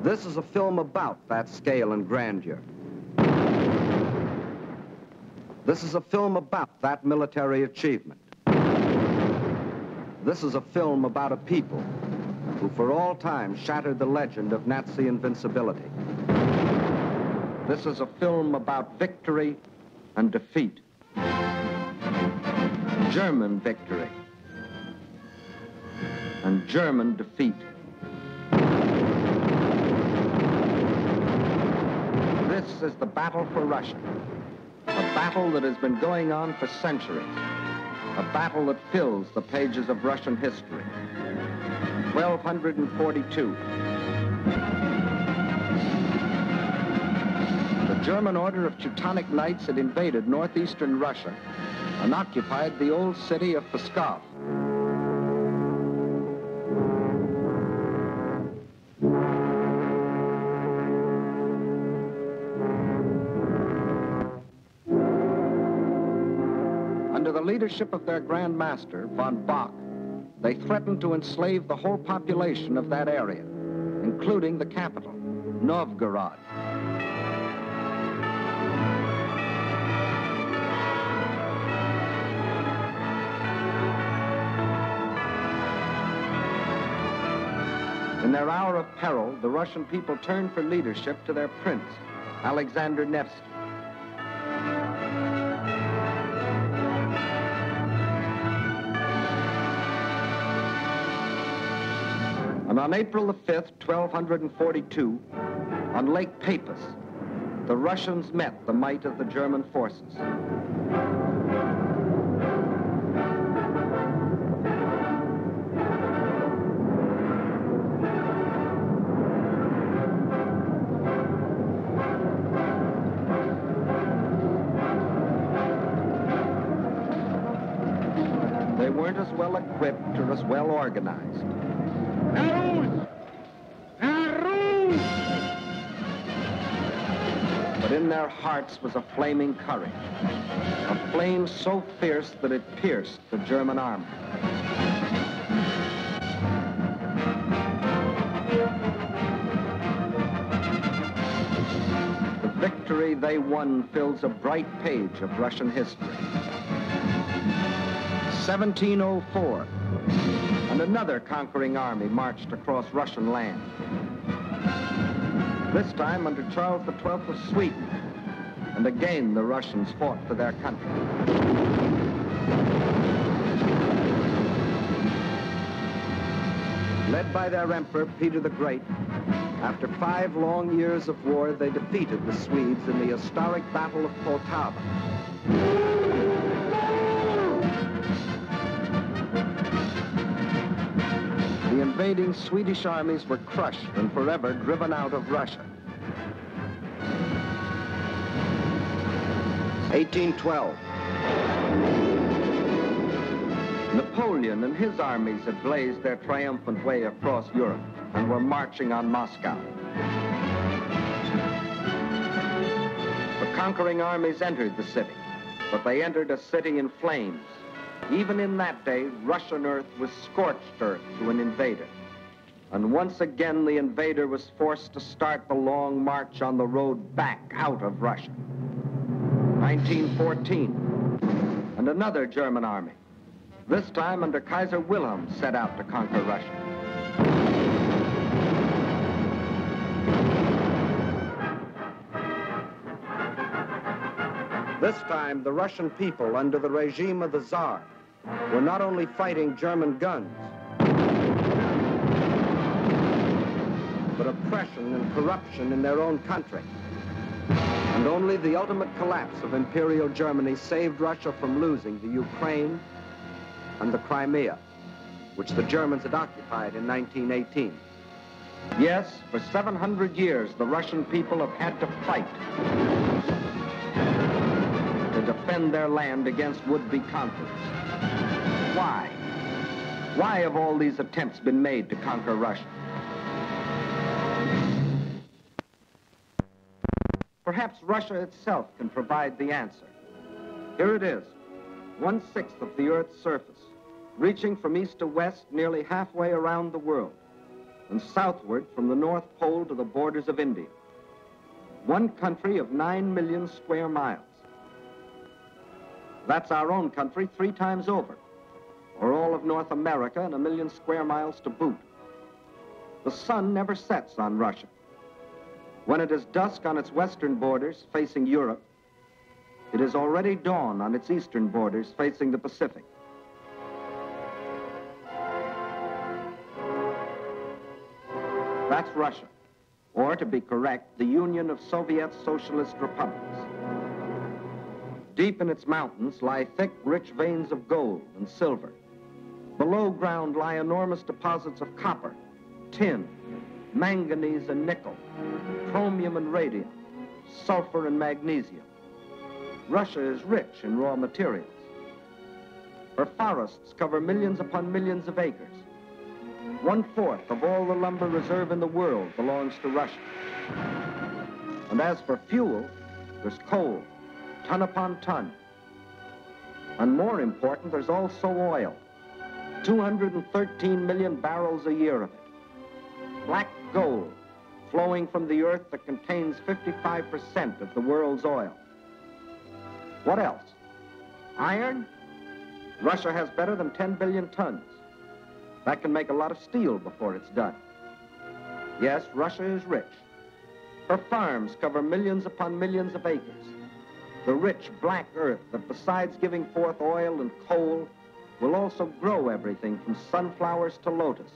This is a film about that scale and grandeur. This is a film about that military achievement. This is a film about a people who for all time shattered the legend of Nazi invincibility. This is a film about victory and defeat. German victory and German defeat. This is the battle for Russia, a battle that has been going on for centuries, a battle that fills the pages of Russian history. 1242. The German Order of Teutonic Knights had invaded northeastern Russia and occupied the old city of Pskov. Under the leadership of their Grand Master, von Bock, they threatened to enslave the whole population of that area, including the capital, Novgorod. In their hour of peril, the Russian people turned for leadership to their prince, Alexander Nevsky. And on April the 5th, 1242, on Lake Peipus, the Russians met the might of the German forces. They weren't as well equipped or as well organized. But in their hearts was a flaming courage, a flame so fierce that it pierced the German army. The victory they won fills a bright page of Russian history. 1704, and another conquering army marched across Russian land. This time under Charles XII of Sweden, and again the Russians fought for their country. Led by their emperor, Peter the Great, after 5 long years of war, they defeated the Swedes in the historic Battle of Poltava. The invading Swedish armies were crushed and forever driven out of Russia. 1812. Napoleon and his armies had blazed their triumphant way across Europe and were marching on Moscow. The conquering armies entered the city, but they entered a city in flames. Even in that day, Russian earth was scorched earth to an invader. And once again, the invader was forced to start the long march on the road back out of Russia. 1914, and another German army, this time under Kaiser Wilhelm, set out to conquer Russia. This time, the Russian people, under the regime of the Tsar, were not only fighting German guns, but oppression and corruption in their own country. And only the ultimate collapse of Imperial Germany saved Russia from losing the Ukraine and the Crimea, which the Germans had occupied in 1918. Yes, for 700 years, the Russian people have had to fight to defend their land against would-be conquerors. Why? Why have all these attempts been made to conquer Russia? Perhaps Russia itself can provide the answer. Here it is, 1/6 of the Earth's surface, reaching from east to west nearly halfway around the world. and southward from the North Pole to the borders of India. One country of 9 million square miles. That's our own country 3 times over, or all of North America and 1 million square miles to boot. The sun never sets on Russia. When it is dusk on its western borders facing Europe, it is already dawn on its eastern borders facing the Pacific. That's Russia, or to be correct, the Union of Soviet Socialist Republics. Deep in its mountains lie thick, rich veins of gold and silver. Below ground lie enormous deposits of copper, tin, manganese and nickel, chromium and radium, sulfur and magnesium. Russia is rich in raw materials. Her forests cover millions upon millions of acres. 1/4 of all the lumber reserve in the world belongs to Russia. And as for fuel, there's coal, ton upon ton. And more important, there's also oil. 213 million barrels a year of it. Black gold flowing from the earth that contains 55% of the world's oil. What else? Iron? Russia has better than 10 billion tons. That can make a lot of steel before it's done. Yes, Russia is rich. Her farms cover millions upon millions of acres. The rich black earth that, besides giving forth oil and coal, will also grow everything from sunflowers to lotus.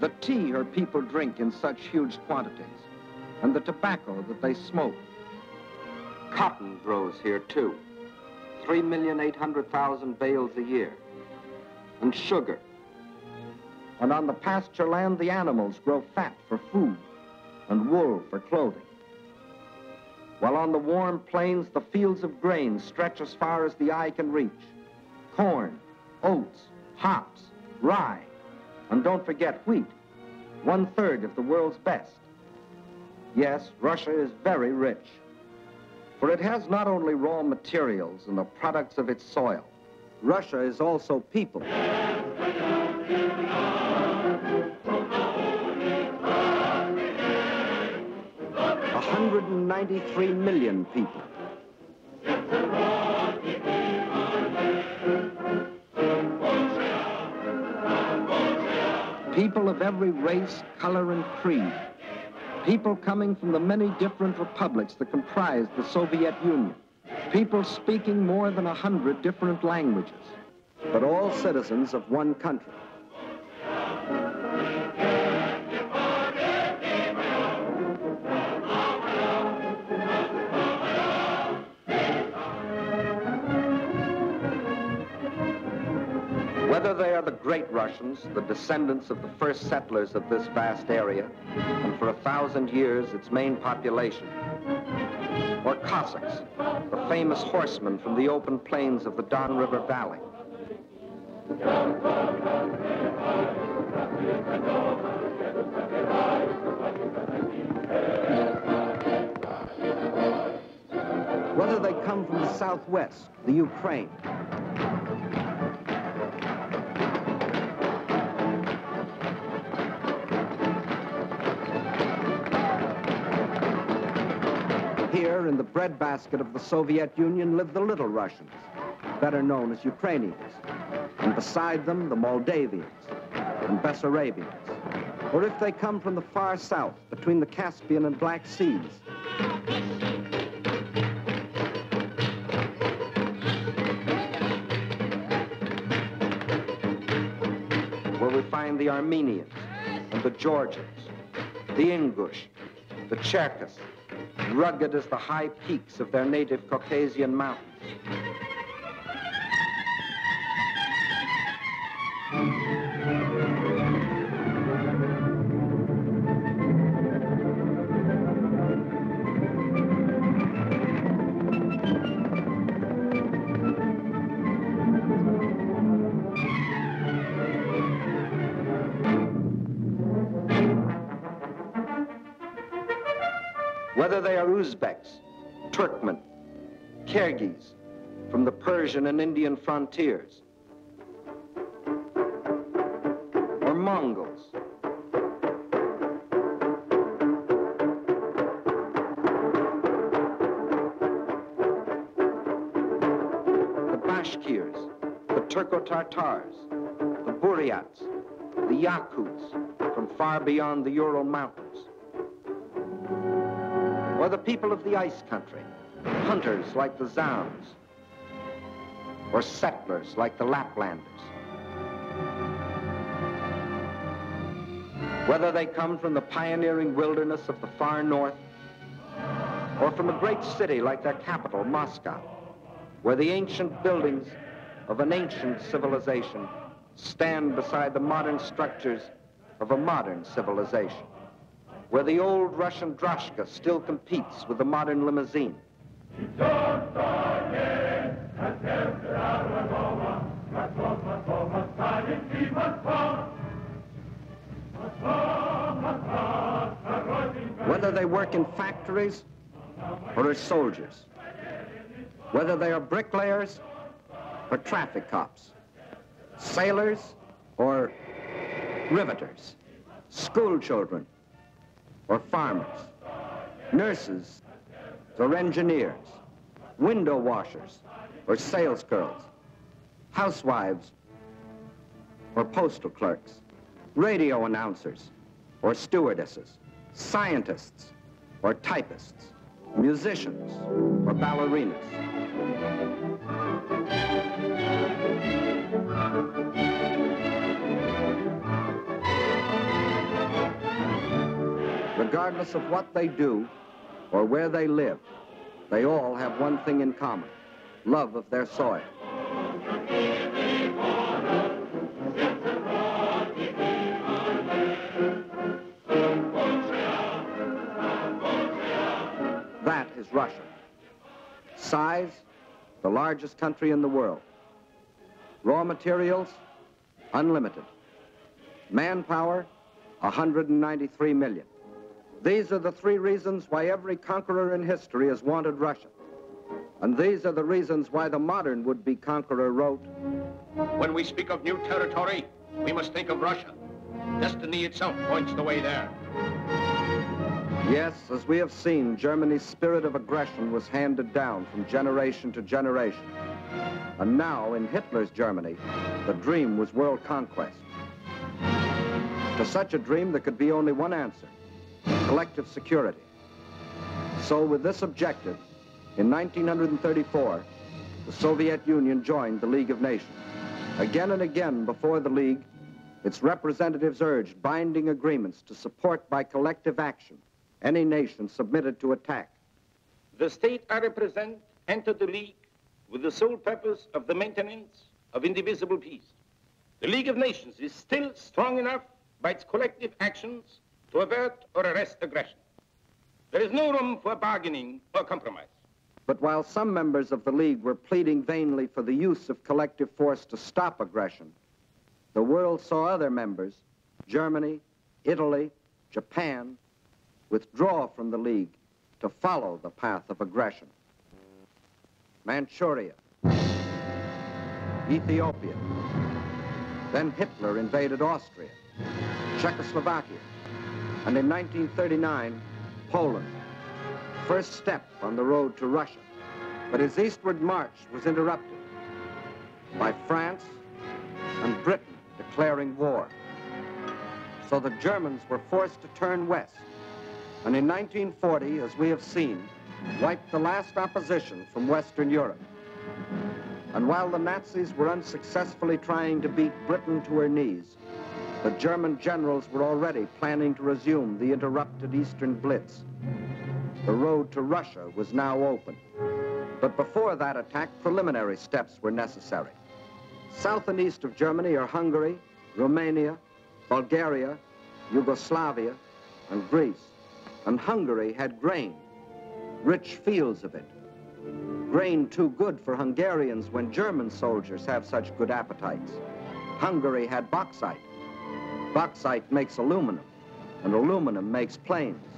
The tea her people drink in such huge quantities, and the tobacco that they smoke. Cotton grows here too, 3,800,000 bales a year. And sugar. And on the pasture land, the animals grow fat for food and wool for clothing. While on the warm plains, the fields of grain stretch as far as the eye can reach. Corn, oats, hops, rye, and don't forget wheat, 1/3 of the world's best. Yes, Russia is very rich, for it has not only raw materials and the products of its soil. Russia is also people. 193 million people. People of every race, color, and creed. People coming from the many different republics that comprise the Soviet Union. People speaking more than 100 different languages, but all citizens of one country. Whether they are the great Russians, the descendants of the first settlers of this vast area, and for 1,000 years its main population, or Cossacks, the famous horsemen from the open plains of the Don River Valley. Whether they come from the Southwest, the Ukraine, here in the breadbasket of the Soviet Union live the Little Russians, better known as Ukrainians, and beside them the Moldavians and Bessarabians, or if they come from the far south between the Caspian and Black Seas, where we find the Armenians and the Georgians, the Ingush, the Cherkess, rugged as the high peaks of their native Caucasian mountains. Whether they are Uzbeks, Turkmen, Kyrgyz, from the Persian and Indian frontiers, or Mongols, Bashkirs, the Turco-Tartars, the Buryats, the Yakuts from far beyond the Ural Mountains, or the people of the ice country, hunters like the Zounds, or settlers like the Laplanders. Whether they come from the pioneering wilderness of the far north, or from a great city like their capital, Moscow, where the ancient buildings of an ancient civilization stand beside the modern structures of a modern civilization, where the old Russian droshka still competes with the modern limousine. Whether they work in factories or as soldiers, whether they are bricklayers or traffic cops, sailors or riveters, school children or farmers, nurses or engineers, window washers or salesgirls, housewives or postal clerks, radio announcers or stewardesses, scientists or typists, musicians or ballerinas. Regardless of what they do or where they live, they all have one thing in common: love of their soil. That is Russia. Size, the largest country in the world. Raw materials, unlimited. Manpower, 193 million. These are the three reasons why every conqueror in history has wanted Russia. And these are the reasons why the modern would-be conqueror wrote, "When we speak of new territory, we must think of Russia. Destiny itself points the way there." Yes, as we have seen, Germany's spirit of aggression was handed down from generation to generation. And now, in Hitler's Germany, the dream was world conquest. To such a dream, there could be only one answer: collective security. So with this objective, in 1934, the Soviet Union joined the League of Nations. Again and again before the League, its representatives urged binding agreements to support by collective action any nation submitted to attack. The state I represent entered the League with the sole purpose of the maintenance of indivisible peace. The League of Nations is still strong enough by its collective actions to avert or arrest aggression. There is no room for bargaining or compromise. But while some members of the League were pleading vainly for the use of collective force to stop aggression, the world saw other members, Germany, Italy, Japan, withdraw from the League to follow the path of aggression. Manchuria, Ethiopia, then Hitler invaded Austria, Czechoslovakia, and in 1939, Poland, first step on the road to Russia. But his eastward march was interrupted by France and Britain declaring war. So the Germans were forced to turn west, and in 1940, as we have seen, wiped the last opposition from Western Europe. And while the Nazis were unsuccessfully trying to beat Britain to her knees, the German generals were already planning to resume the interrupted Eastern Blitz. The road to Russia was now open. But before that attack, preliminary steps were necessary. South and east of Germany are Hungary, Romania, Bulgaria, Yugoslavia, and Greece. And Hungary had grain, rich fields of it. Grain too good for Hungarians when German soldiers have such good appetites. Hungary had bauxite. Bauxite makes aluminum, and aluminum makes planes.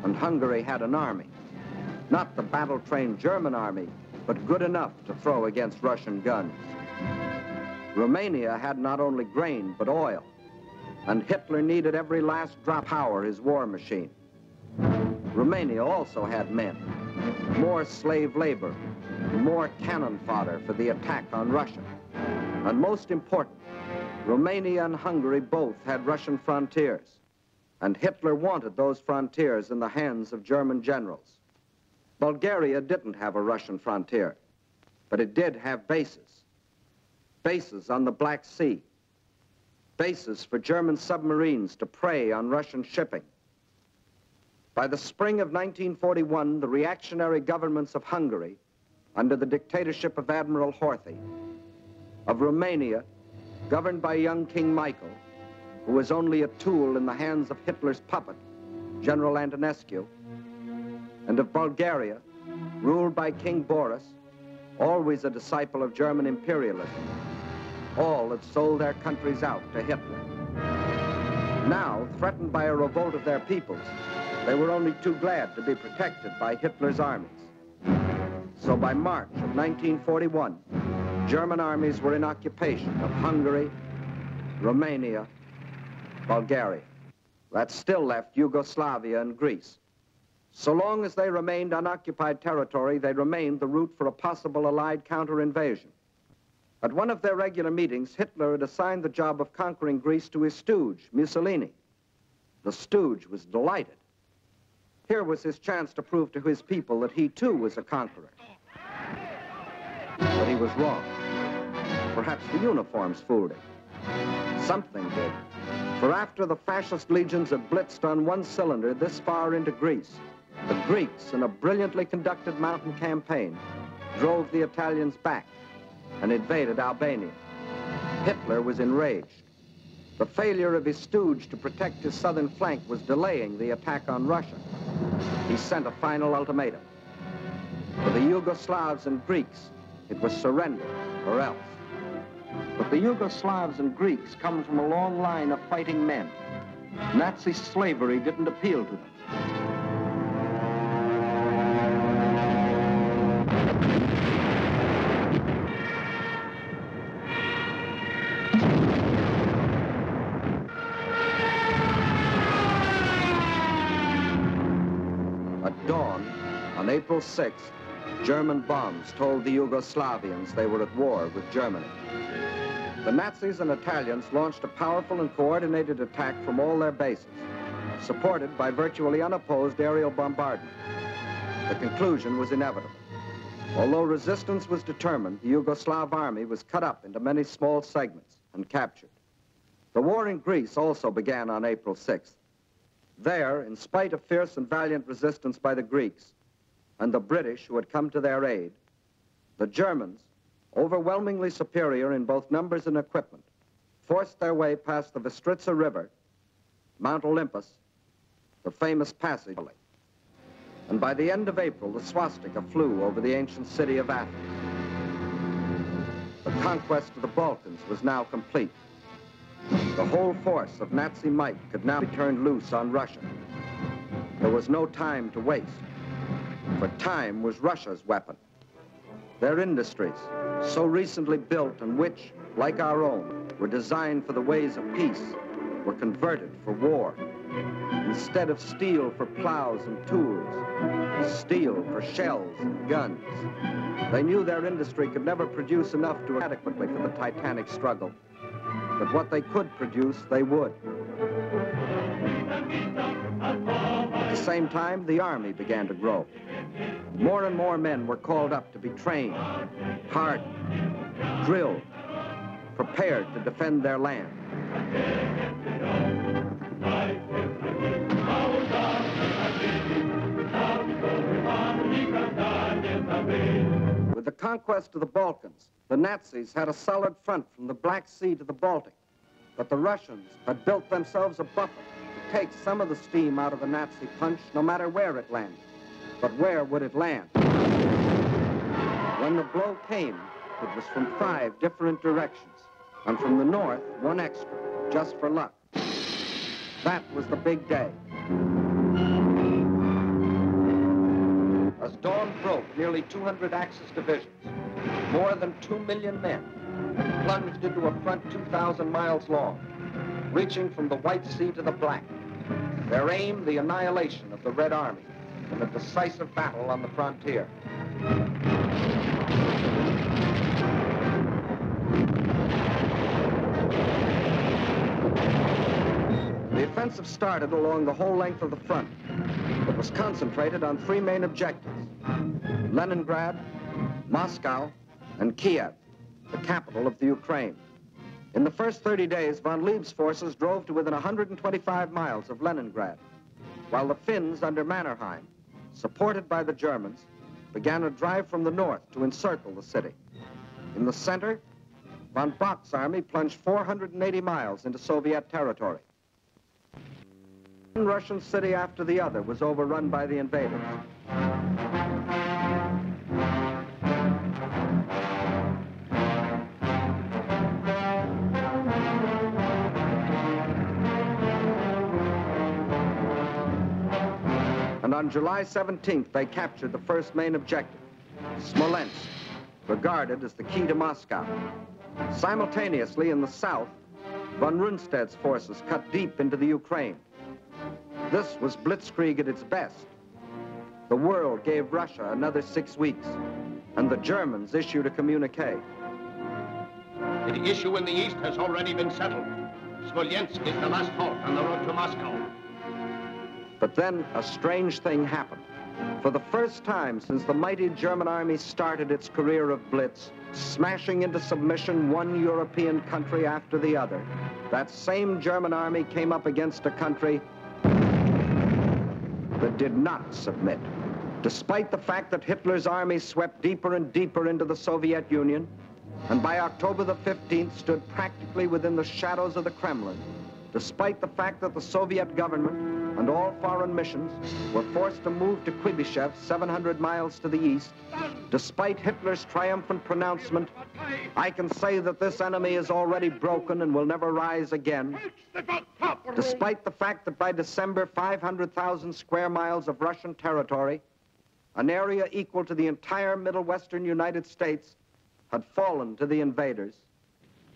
And Hungary had an army. Not the battle-trained German army, but good enough to throw against Russian guns. Romania had not only grain, but oil. And Hitler needed every last drop to power his war machine. Romania also had men, more slave labor, more cannon fodder for the attack on Russia. And most important, Romania and Hungary both had Russian frontiers, and Hitler wanted those frontiers in the hands of German generals. Bulgaria didn't have a Russian frontier, but it did have bases. Bases on the Black Sea, bases for German submarines to prey on Russian shipping. By the spring of 1941, the reactionary governments of Hungary, under the dictatorship of Admiral Horthy, of Romania, governed by young King Michael, who was only a tool in the hands of Hitler's puppet, General Antonescu, and of Bulgaria, ruled by King Boris, always a disciple of German imperialism. All had sold their countries out to Hitler. Now, threatened by a revolt of their peoples, they were only too glad to be protected by Hitler's armies. So by March of 1941, German armies were in occupation of Hungary, Romania, Bulgaria. That still left Yugoslavia and Greece. So long as they remained unoccupied territory, they remained the route for a possible Allied counter-invasion. At one of their regular meetings, Hitler had assigned the job of conquering Greece to his stooge, Mussolini. The stooge was delighted. Here was his chance to prove to his people that he too was a conqueror. But he was wrong. Perhaps the uniforms fooled him. Something did. For after the fascist legions had blitzed on one cylinder this far into Greece, the Greeks, in a brilliantly conducted mountain campaign, drove the Italians back and invaded Albania. Hitler was enraged. The failure of his stooge to protect his southern flank was delaying the attack on Russia. He sent a final ultimatum. For the Yugoslavs and Greeks, it was surrender or else. But the Yugoslavs and Greeks come from a long line of fighting men. Nazi slavery didn't appeal to them. At dawn, on April 6th, German bombs told the Yugoslavians they were at war with Germany. The Nazis and Italians launched a powerful and coordinated attack from all their bases, supported by virtually unopposed aerial bombardment. The conclusion was inevitable. Although resistance was determined, the Yugoslav army was cut up into many small segments and captured. The war in Greece also began on April 6th. There, in spite of fierce and valiant resistance by the Greeks and the British who had come to their aid, the Germans, overwhelmingly superior in both numbers and equipment, forced their way past the Vistritsa River, Mount Olympus, the famous passage. And by the end of April, the swastika flew over the ancient city of Athens. The conquest of the Balkans was now complete. The whole force of Nazi might could now be turned loose on Russia. There was no time to waste, for time was Russia's weapon. Their industries, so recently built and which, like our own, were designed for the ways of peace, were converted for war. Instead of steel for plows and tools, steel for shells and guns. They knew their industry could never produce enough to adequately for the titanic struggle. But what they could produce, they would. At the same time, the army began to grow. More and more men were called up to be trained, hardened, drilled, prepared to defend their land. With the conquest of the Balkans, the Nazis had a solid front from the Black Sea to the Baltic, but the Russians had built themselves a buffer to take some of the steam out of the Nazi punch, no matter where it landed. But where would it land? When the blow came, it was from 5 different directions, and from the north, 1 extra, just for luck. That was the big day. As dawn broke, nearly 200 Axis divisions, more than 2 million men, plunged into a front 2,000 miles long, reaching from the White Sea to the Black. Their aim, the annihilation of the Red Army in a decisive battle on the frontier. The offensive started along the whole length of the front. It was concentrated on three main objectives: Leningrad, Moscow, and Kiev, the capital of the Ukraine. In the first 30 days, von Lieb's forces drove to within 125 miles of Leningrad, while the Finns under Mannerheim, supported by the Germans, began a drive from the north to encircle the city. In the center, von Bock's army plunged 480 miles into Soviet territory. One Russian city after the other was overrun by the invaders. And on July 17th, they captured the first main objective, Smolensk, regarded as the key to Moscow. Simultaneously, in the south, von Rundstedt's forces cut deep into the Ukraine. This was blitzkrieg at its best. The world gave Russia another 6 weeks, and the Germans issued a communique. The issue in the east has already been settled. Smolensk is the last halt on the road to Moscow. But then a strange thing happened. For the first time since the mighty German army started its career of blitz, smashing into submission one European country after the other, that same German army came up against a country that did not submit. Despite the fact that Hitler's army swept deeper and deeper into the Soviet Union, and by October the 15th stood practically within the shadows of the Kremlin, despite the fact that the Soviet government and all foreign missions were forced to move to Kuibyshev, 700 miles to the east, despite Hitler's triumphant pronouncement, I can say that this enemy is already broken and will never rise again. Despite the fact that by December, 500,000 square miles of Russian territory, an area equal to the entire Middle Western United States, had fallen to the invaders.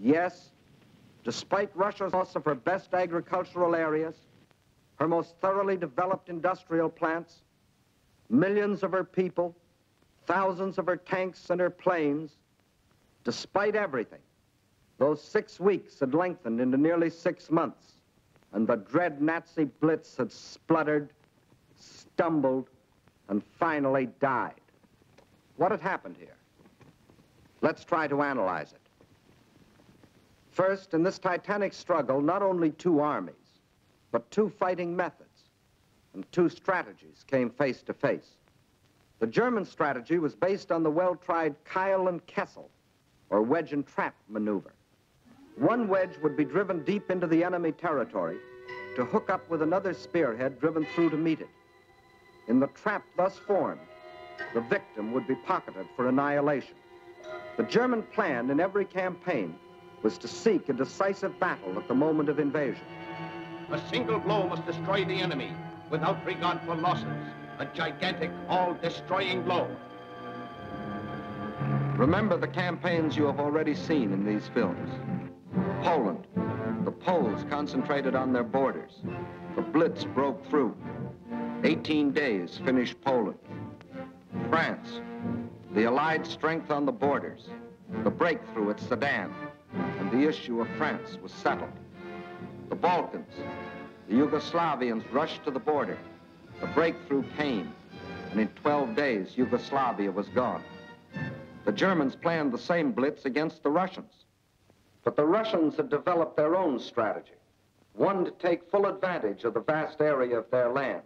Yes, despite Russia's loss of her best agricultural areas, her most thoroughly developed industrial plants, millions of her people, thousands of her tanks and her planes, despite everything, those 6 weeks had lengthened into nearly 6 months, and the dread Nazi blitz had spluttered, stumbled, and finally died. What had happened here? Let's try to analyze it. First, in this titanic struggle, not only two armies, but two fighting methods and two strategies came face to face. The German strategy was based on the well-tried Keil and Kessel, or wedge and trap maneuver. One wedge would be driven deep into the enemy territory to hook up with another spearhead driven through to meet it. In the trap thus formed, the victim would be pocketed for annihilation. The German plan in every campaign was to seek a decisive battle at the moment of invasion. A single blow must destroy the enemy without regard for losses. A gigantic, all-destroying blow. Remember the campaigns you have already seen in these films. Poland, the Poles concentrated on their borders. The Blitz broke through. 18 days finished Poland. France, the Allied strength on the borders. The breakthrough at Sedan, and the issue of France was settled. The Balkans, the Yugoslavians rushed to the border. The breakthrough came, and in 12 days, Yugoslavia was gone. The Germans planned the same blitz against the Russians. But the Russians had developed their own strategy, one to take full advantage of the vast area of their land.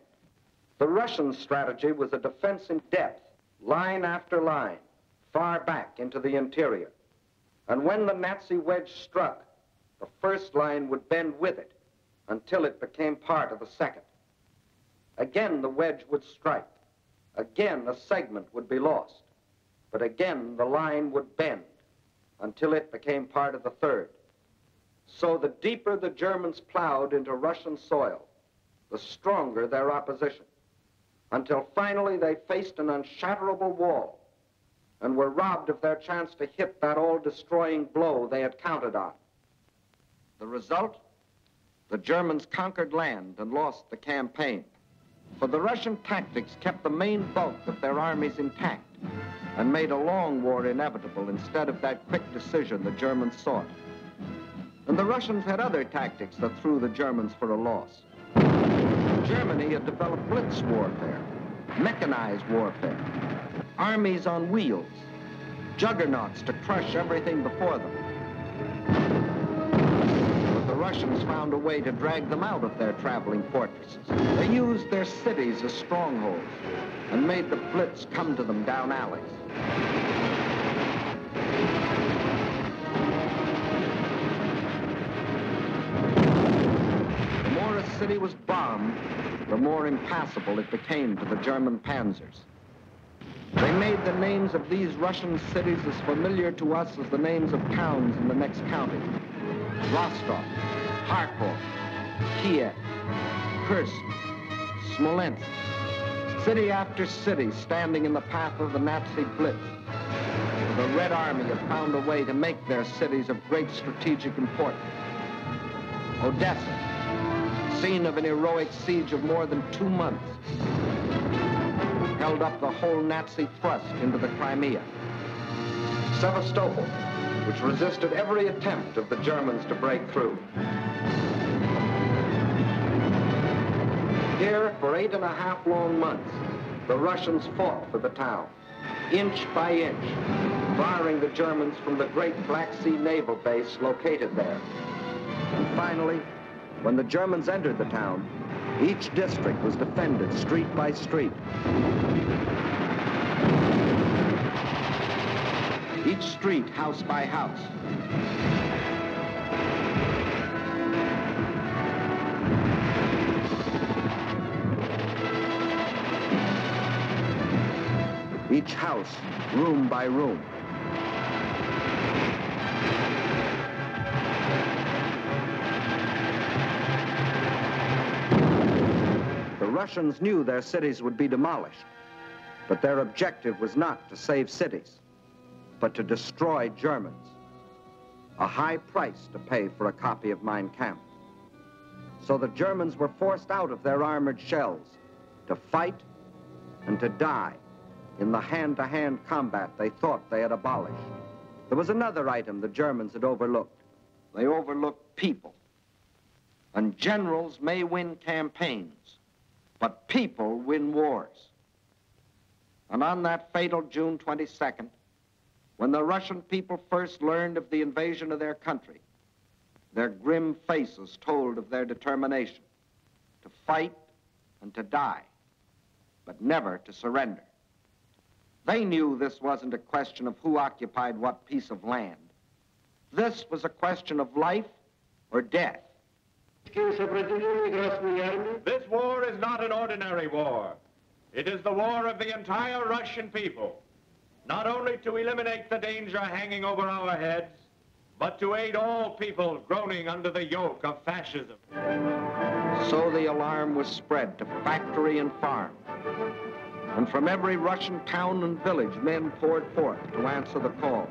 The Russian strategy was a defense in depth, line after line, far back into the interior. And when the Nazi wedge struck, the first line would bend with it until it became part of the second. Again, the wedge would strike. Again, a segment would be lost. But again, the line would bend until it became part of the third. So the deeper the Germans plowed into Russian soil, the stronger their opposition, until finally they faced an unshatterable wall and were robbed of their chance to hit that all-destroying blow they had counted on. The result? The Germans conquered land and lost the campaign. For the Russian tactics kept the main bulk of their armies intact. and made a long war inevitable instead of that quick decision the Germans sought. And the Russians had other tactics that threw the Germans for a loss. Germany had developed blitz warfare, mechanized warfare, armies on wheels, juggernauts to crush everything before them. But the Russians found a way to drag them out of their traveling fortresses. They used their cities as strongholds and made the blitz come to them down alleys. The more a city was bombed, the more impassable it became to the German panzers. They made the names of these Russian cities as familiar to us as the names of towns in the next county. Rostov, Kharkov, Kiev, Kursk, Smolensk. City after city standing in the path of the Nazi blitz. The Red Army had found a way to make their cities of great strategic importance. Odessa, scene of an heroic siege of more than 2 months, held up the whole Nazi thrust into the Crimea. Sevastopol, which resisted every attempt of the Germans to break through. Here, for 8.5 long months, the Russians fought for the town, inch by inch, barring the Germans from the great Black Sea naval base located there. And finally, when the Germans entered the town, each district was defended street by street. Each street house by house. Each house, room by room. The Russians knew their cities would be demolished, but their objective was not to save cities, but to destroy Germans. A high price to pay for a copy of Mein Kampf. So the Germans were forced out of their armored shells to fight and to die in the hand-to-hand combat they thought they had abolished. There was another item the Germans had overlooked. They overlooked people. And generals may win campaigns, but people win wars. And on that fatal June 22nd, when the Russian people first learned of the invasion of their country, their grim faces told of their determination to fight and to die, but never to surrender. They knew this wasn't a question of who occupied what piece of land. This was a question of life or death. This war is not an ordinary war. It is the war of the entire Russian people. Not only to eliminate the danger hanging over our heads, but to aid all people groaning under the yoke of fascism. So the alarm was spread to factory and farm. And from every Russian town and village, men poured forth to answer the call.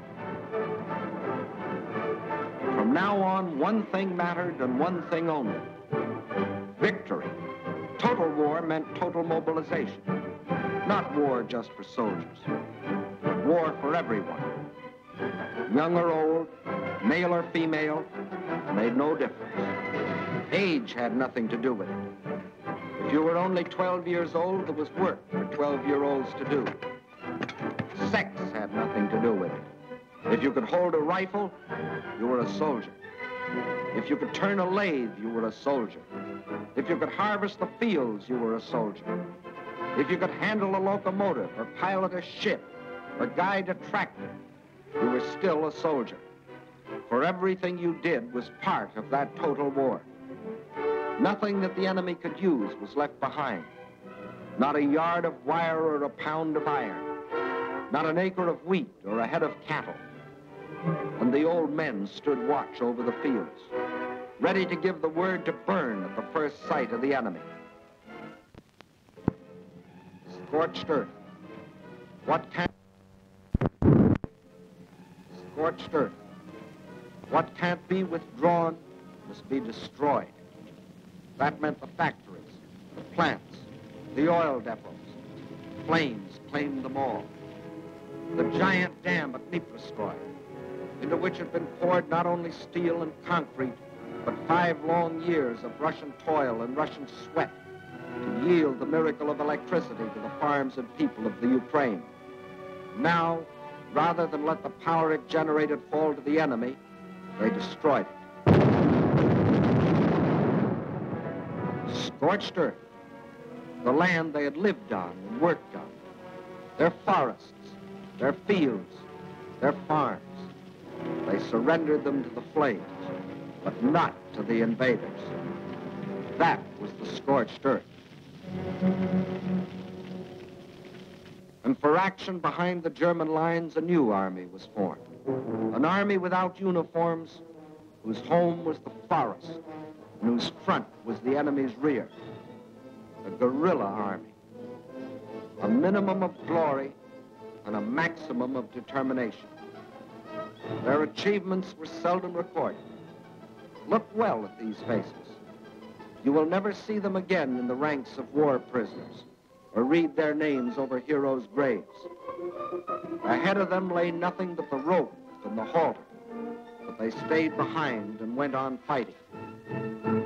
From now on, one thing mattered and one thing only: victory. Total war meant total mobilization. Not war just for soldiers, but war for everyone. Young or old, male or female, made no difference. Age had nothing to do with it. If you were only 12 years old, there was work for 12-year-olds to do. Sex had nothing to do with it. If you could hold a rifle, you were a soldier. If you could turn a lathe, you were a soldier. If you could harvest the fields, you were a soldier. If you could handle a locomotive or pilot a ship or guide a tractor, you were still a soldier. For everything you did was part of that total war. Nothing that the enemy could use was left behind. Not a yard of wire or a pound of iron. Not an acre of wheat or a head of cattle. And the old men stood watch over the fields, ready to give the word to burn at the first sight of the enemy. Scorched earth. What can't... Scorched earth. What can't be withdrawn must be destroyed. That meant the factories, the plants, the oil depots. Flames claimed them all. the giant dam at Dnipro, into which had been poured not only steel and concrete, but 5 long years of Russian toil and Russian sweat to yield the miracle of electricity to the farms and people of the Ukraine. Now, rather than let the power it generated fall to the enemy, they destroyed it. Scorched earth, the land they had lived on and worked on, their forests, their fields, their farms. They surrendered them to the flames, but not to the invaders. That was the scorched earth. And for action behind the German lines, a new army was formed. An army without uniforms, whose home was the forest, and whose front was the enemy's rear. A guerrilla army. A minimum of glory and a maximum of determination. Their achievements were seldom recorded. Look well at these faces. You will never see them again in the ranks of war prisoners or read their names over heroes' graves. Ahead of them lay nothing but the rope and the halter, but they stayed behind and went on fighting.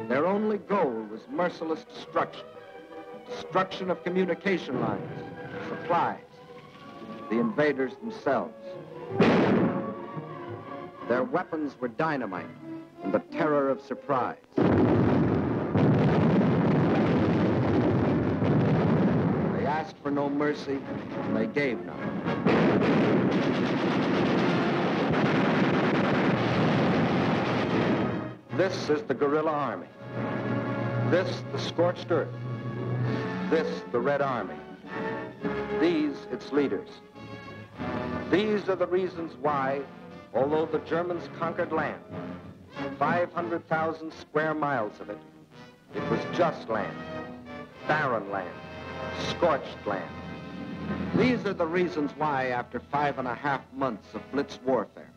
Their only goal was merciless destruction. Destruction of communication lines, supplies, the invaders themselves. Their weapons were dynamite and the terror of surprise. They asked for no mercy, and they gave none. This is the guerrilla army. This, the scorched earth. This, the Red Army. These, its leaders. These are the reasons why, although the Germans conquered land, 500,000 square miles of it, it was just land, barren land, scorched land. These are the reasons why, after 5.5 months of blitz warfare,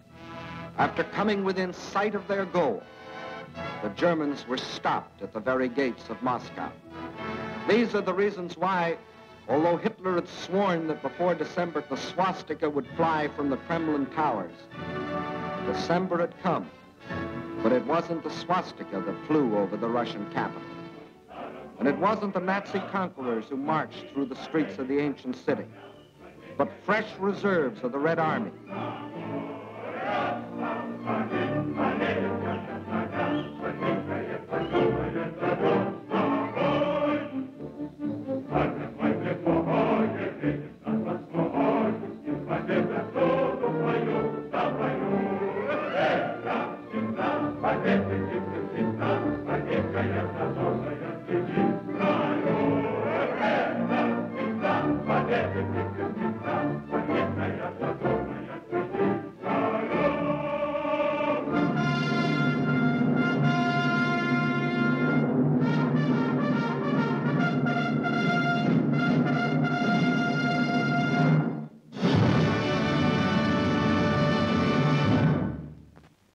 after coming within sight of their goal, the Germans were stopped at the very gates of Moscow. These are the reasons why, although Hitler had sworn that before December the swastika would fly from the Kremlin towers, December had come, but it wasn't the swastika that flew over the Russian capital. And it wasn't the Nazi conquerors who marched through the streets of the ancient city, but fresh reserves of the Red Army.